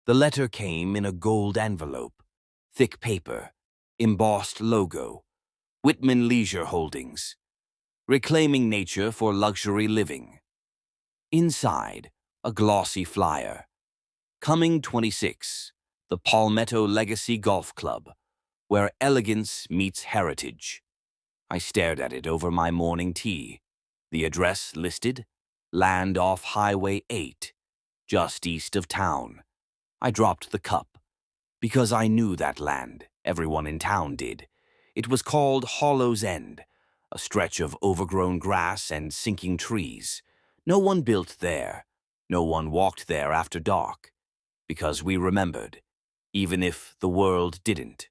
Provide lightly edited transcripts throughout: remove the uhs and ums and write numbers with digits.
The letter came in a gold envelope, thick paper, embossed logo, Whitman Leisure Holdings, reclaiming nature for luxury living. Inside, a glossy flyer. Coming 26, the Palmetto Legacy Golf Club, where elegance meets heritage. I stared at it over my morning tea. The address listed, land off Highway 8, just east of town. I dropped the cup, because I knew that land, everyone in town did. It was called Hollow's End, a stretch of overgrown grass and sinking trees. No one built there. No one walked there after dark, because we remembered, even if the world didn't.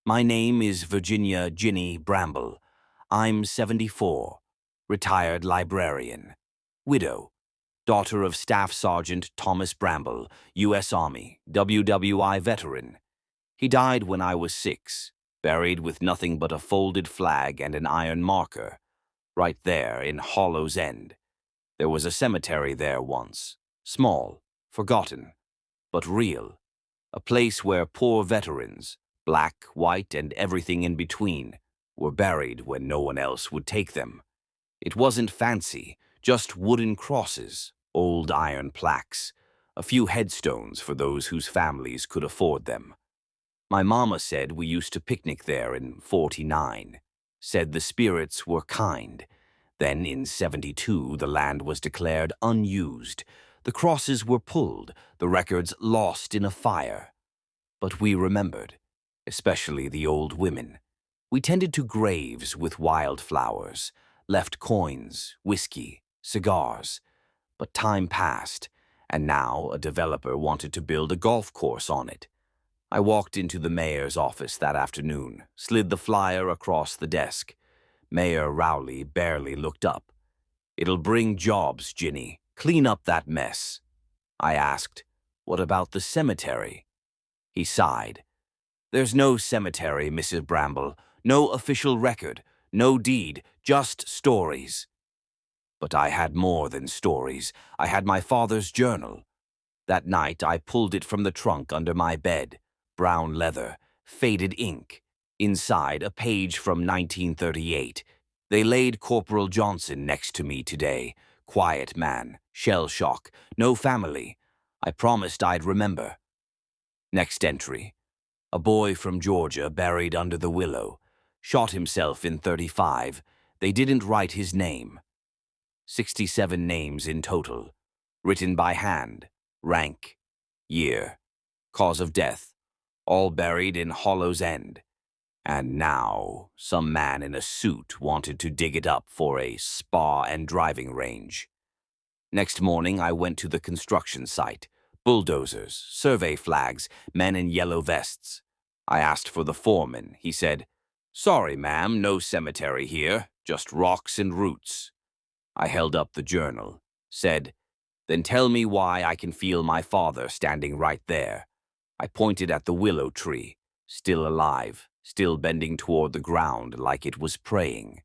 My name is Virginia Ginny Bramble. I'm 74, retired librarian, widow, daughter of Staff Sergeant Thomas Bramble, U.S. Army, WWI veteran. He died when I was 6, buried with nothing but a folded flag and an iron marker, right there in Hollow's End. There was a cemetery there once, small, forgotten, but real, a place where poor veterans, black, white, and everything in between, were buried when no one else would take them. It wasn't fancy, just wooden crosses, old iron plaques, a few headstones for those whose families could afford them. My mama said we used to picnic there in '49, said the spirits were kind. Then in '72 the land was declared unused. The crosses were pulled, the records lost in a fire. But we remembered, especially the old women. We tended to graves with wildflowers, left coins, whiskey, cigars. But time passed, and now a developer wanted to build a golf course on it. I walked into the mayor's office that afternoon, slid the flyer across the desk. Mayor Rowley barely looked up. "It'll bring jobs, Ginny. Clean up that mess." I asked, "What about the cemetery?" He sighed. "There's no cemetery, Mrs. Bramble. No official record. No deed. Just stories." But I had more than stories. I had my father's journal. That night I pulled it from the trunk under my bed. Brown leather, faded ink. Inside, a page from 1938. They laid Corporal Johnson next to me today. Quiet man, shell shock, no family. I promised I'd remember. Next entry. A boy from Georgia buried under the willow. Shot himself in '35. They didn't write his name. 67 names in total. Written by hand. Rank. Year. Cause of death. All buried in Hollow's End. And now, some man in a suit wanted to dig it up for a spa and driving range. Next morning, I went to the construction site. Bulldozers, survey flags, men in yellow vests. I asked for the foreman. He said, "Sorry, ma'am, no cemetery here, just rocks and roots." I held up the journal, said, "Then tell me why I can feel my father standing right there." I pointed at the willow tree, still alive, still bending toward the ground like it was praying.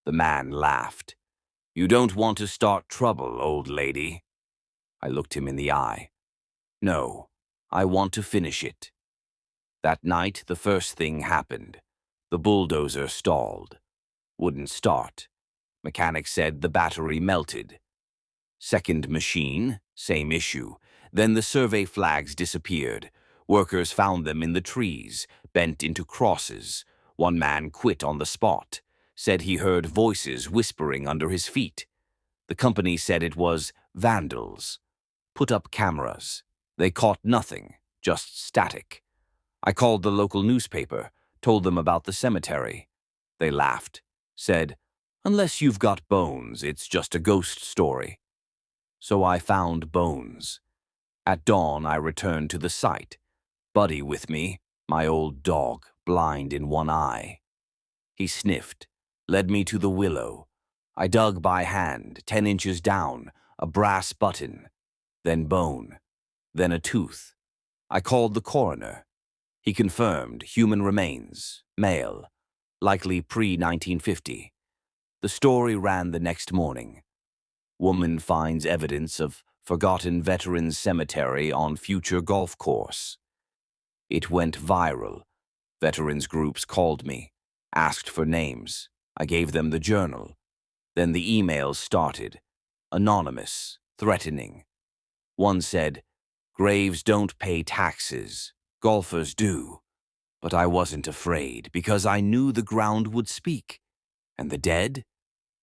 The man laughed. "You don't want to start trouble, old lady." I looked him in the eye. "No, I want to finish it." That night, the first thing happened. The bulldozer stalled. Wouldn't start. Mechanic said the battery melted. Second machine, same issue. Then the survey flags disappeared. Workers found them in the trees, bent into crosses. One man quit on the spot, said he heard voices whispering under his feet. The company said it was vandals. Put up cameras. They caught nothing, just static. I called the local newspaper, told them about the cemetery. They laughed, said, "Unless you've got bones, it's just a ghost story." So I found bones. At dawn, I returned to the site. Buddy with me, my old dog, blind in one eye. He sniffed, led me to the willow. I dug by hand, 10 inches down, a brass button, then bone, then a tooth. I called the coroner. He confirmed human remains, male, likely pre-1950. The story ran the next morning. Woman finds evidence of Forgotten Veterans Cemetery on Future Golf Course. It went viral. Veterans groups called me, asked for names. I gave them the journal. Then the emails started. Anonymous, threatening. One said, "Graves don't pay taxes. Golfers do." But I wasn't afraid because I knew the ground would speak. And the dead?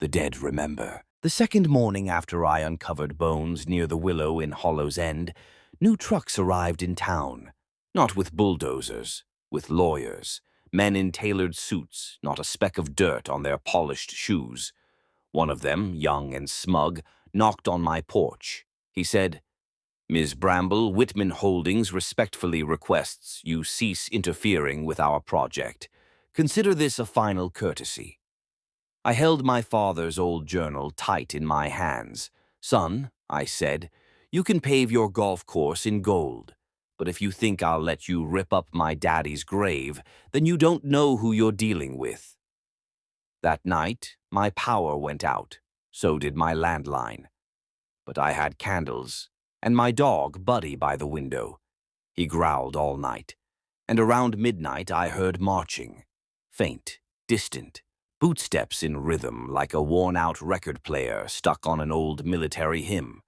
The dead remember. The second morning after I uncovered bones near the willow in Hollow's End, new trucks arrived in town. Not with bulldozers, with lawyers, men in tailored suits, not a speck of dirt on their polished shoes. One of them, young and smug, knocked on my porch. He said, "Ms. Bramble, Whitman Holdings respectfully requests you cease interfering with our project. Consider this a final courtesy." I held my father's old journal tight in my hands. "Son," I said, "you can pave your golf course in gold. But if you think I'll let you rip up my daddy's grave, then you don't know who you're dealing with." That night, my power went out. So did my landline. But I had candles, and my dog, Buddy, by the window. He growled all night. And around midnight I heard marching. Faint, distant, bootsteps in rhythm like a worn-out record player stuck on an old military hymn.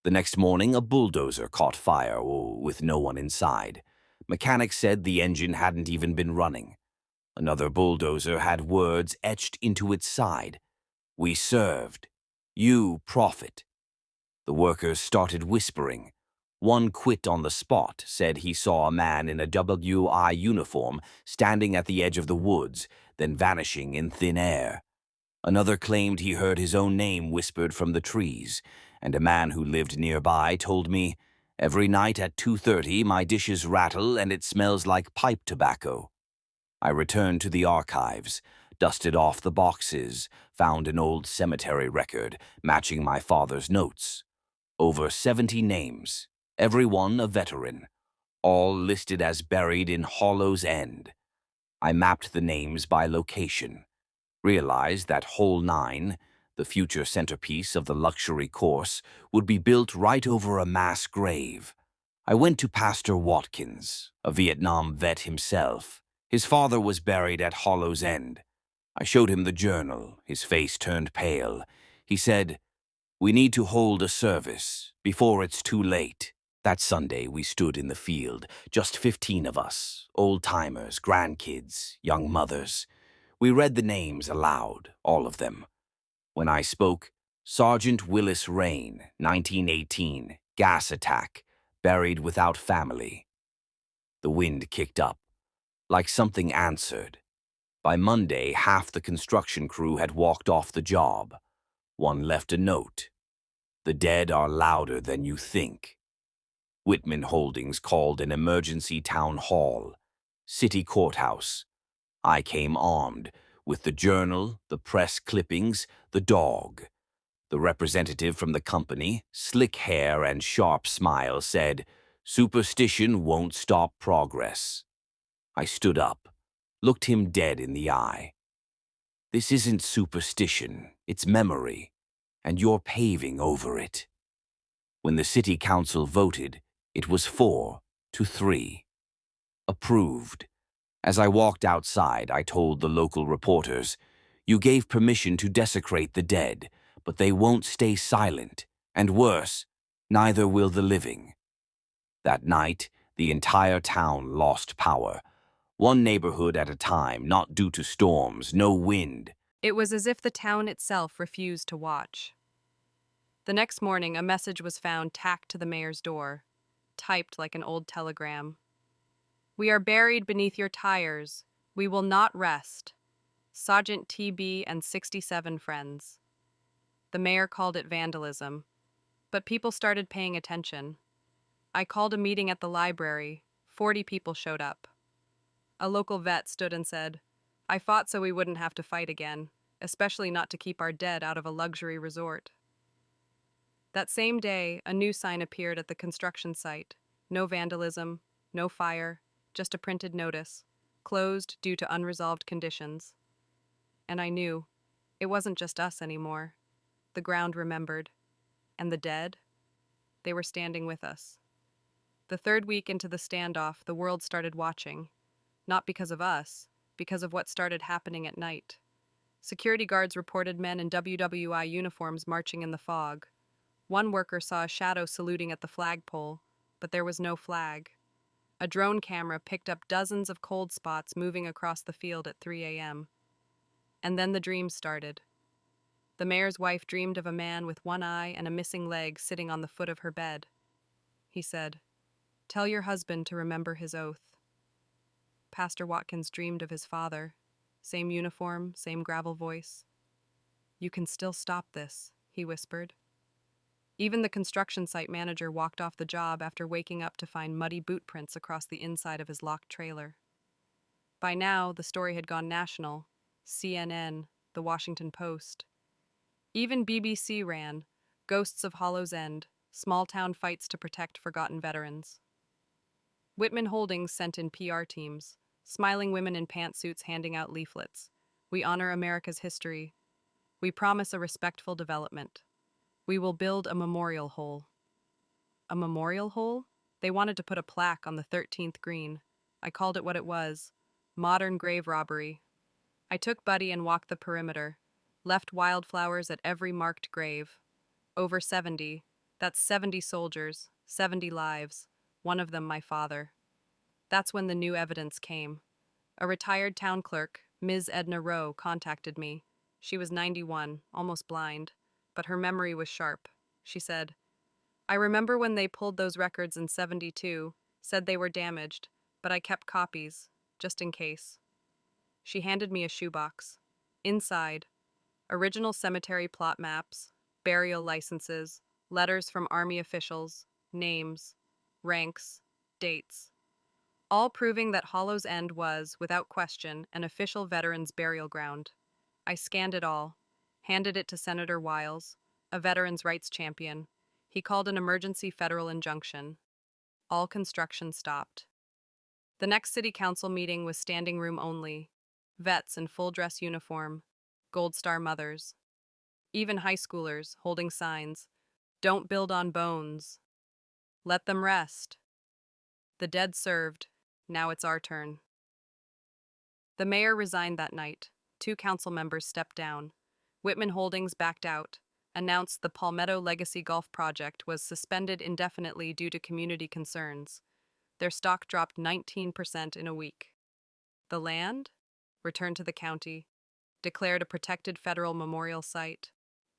The next morning a bulldozer caught fire, with no one inside. Mechanics said the engine hadn't even been running. Another bulldozer had words etched into its side. "We served. You profit." The workers started whispering. One quit on the spot, said he saw a man in a WI uniform standing at the edge of the woods, then vanishing in thin air. Another claimed he heard his own name whispered from the trees, and a man who lived nearby told me, "Every night at 2:30 my dishes rattle and it smells like pipe tobacco." I returned to the archives, dusted off the boxes, found an old cemetery record matching my father's notes. Over 70 names, every one a veteran, all listed as buried in Hollow's End. I mapped the names by location, realized that Hole 9, the future centerpiece of the luxury course, would be built right over a mass grave. I went to Pastor Watkins, a Vietnam vet himself. His father was buried at Hollow's End. I showed him the journal. His face turned pale. He said, "We need to hold a service before it's too late." That Sunday we stood in the field, just 15 of us, old-timers, grandkids, young mothers. We read the names aloud, all of them. When I spoke, Sergeant Willis Rain, 1918, gas attack, buried without family. The wind kicked up, like something answered. By Monday, half the construction crew had walked off the job. One left a note. "The dead are louder than you think." Whitman Holdings called an emergency town hall. City courthouse. I came armed, with the journal, the press clippings, the dog. The representative from the company, slick hair and sharp smile, said, "Superstition won't stop progress." I stood up, looked him dead in the eye. "This isn't superstition, it's memory, and you're paving over it." When the city council voted, it was 4-3. Approved. As I walked outside, I told the local reporters, "You gave permission to desecrate the dead, but they won't stay silent. And worse, neither will the living." That night, the entire town lost power. One neighborhood at a time, not due to storms, no wind. It was as if the town itself refused to watch. The next morning, a message was found tacked to the mayor's door, typed like an old telegram. "We are buried beneath your tires. We will not rest. Sergeant TB and 67 friends." The mayor called it vandalism, but people started paying attention. I called a meeting at the library. 40 people showed up. A local vet stood and said, "I fought so we wouldn't have to fight again, especially not to keep our dead out of a luxury resort." That same day, a new sign appeared at the construction site. No vandalism, no fire, just a printed notice. Closed due to unresolved conditions. And I knew, it wasn't just us anymore. The ground remembered. And the dead? They were standing with us. The third week into the standoff, the world started watching. Not because of us, because of what started happening at night. Security guards reported men in WWI uniforms marching in the fog. One worker saw a shadow saluting at the flagpole, but there was no flag. A drone camera picked up dozens of cold spots moving across the field at 3 a.m. And then the dreams started. The mayor's wife dreamed of a man with one eye and a missing leg sitting on the foot of her bed. He said, "Tell your husband to remember his oath." Pastor Watkins dreamed of his father. Same uniform, same gravel voice. "You can still stop this," he whispered. Even the construction site manager walked off the job after waking up to find muddy boot prints across the inside of his locked trailer. By now, the story had gone national. CNN, The Washington Post. Even BBC ran Ghosts of Hollow's End, small-town fights to protect forgotten veterans. Whitman Holdings sent in PR teams, smiling women in pantsuits handing out leaflets. "We honor America's history. We promise a respectful development. We will build a memorial hole." A memorial hole? They wanted to put a plaque on the 13th green. I called it what it was: modern grave robbery. I took Buddy and walked the perimeter, left wildflowers at every marked grave. Over 70. That's 70 soldiers, 70 lives, one of them my father. That's when the new evidence came. A retired town clerk, Ms. Edna Rowe, contacted me. She was 91, almost blind, but her memory was sharp. She said, "I remember when they pulled those records in 72, said they were damaged, but I kept copies, just in case." She handed me a shoebox. Inside, original cemetery plot maps, burial licenses, letters from Army officials, names, ranks, dates, all proving that Hollow's End was, without question, an official veterans' burial ground. I scanned it all, handed it to Senator Wiles, a veterans' rights champion. He called an emergency federal injunction. All construction stopped. The next city council meeting was standing room only. Vets in full dress uniform, Gold Star mothers. Even high schoolers holding signs, "Don't build on bones. Let them rest. The dead served. Now it's our turn." The mayor resigned that night. 2 council members stepped down. Whitman Holdings backed out, announced the Palmetto Legacy Golf Project was suspended indefinitely due to community concerns. Their stock dropped 19% in a week. The land? Returned to the county. Declared a protected federal memorial site.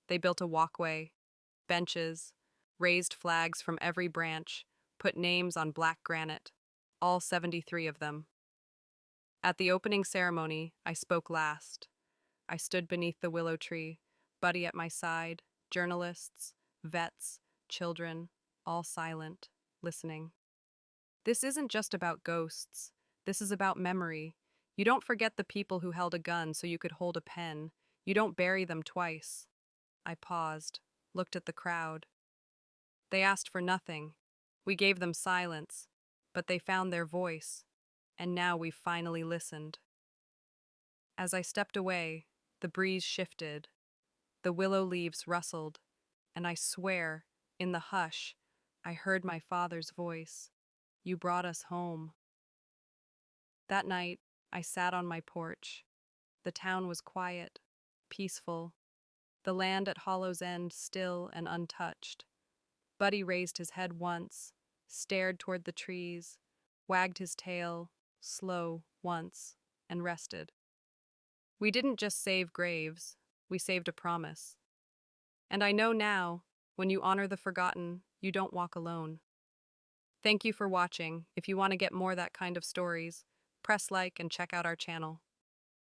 They built a walkway, benches, raised flags from every branch, put names on black granite, all 73 of them. At the opening ceremony, I spoke last. I stood beneath the willow tree, Buddy at my side, journalists, vets, children, all silent, listening. This isn't just about ghosts. This is about memory. You don't forget the people who held a gun so you could hold a pen. You don't bury them twice. I paused, looked at the crowd. They asked for nothing. We gave them silence, but they found their voice, and now we've finally listened. As I stepped away, the breeze shifted. The willow leaves rustled, and I swear, in the hush, I heard my father's voice. "You brought us home." That night, I sat on my porch. The town was quiet, peaceful. The land at Hollow's End still and untouched. Buddy raised his head once, stared toward the trees, wagged his tail, slow, once, and rested. We didn't just save graves, we saved a promise. And I know now, when you honor the forgotten, you don't walk alone. Thank you for watching. If you want to get more that kind of stories, press like and check out our channel.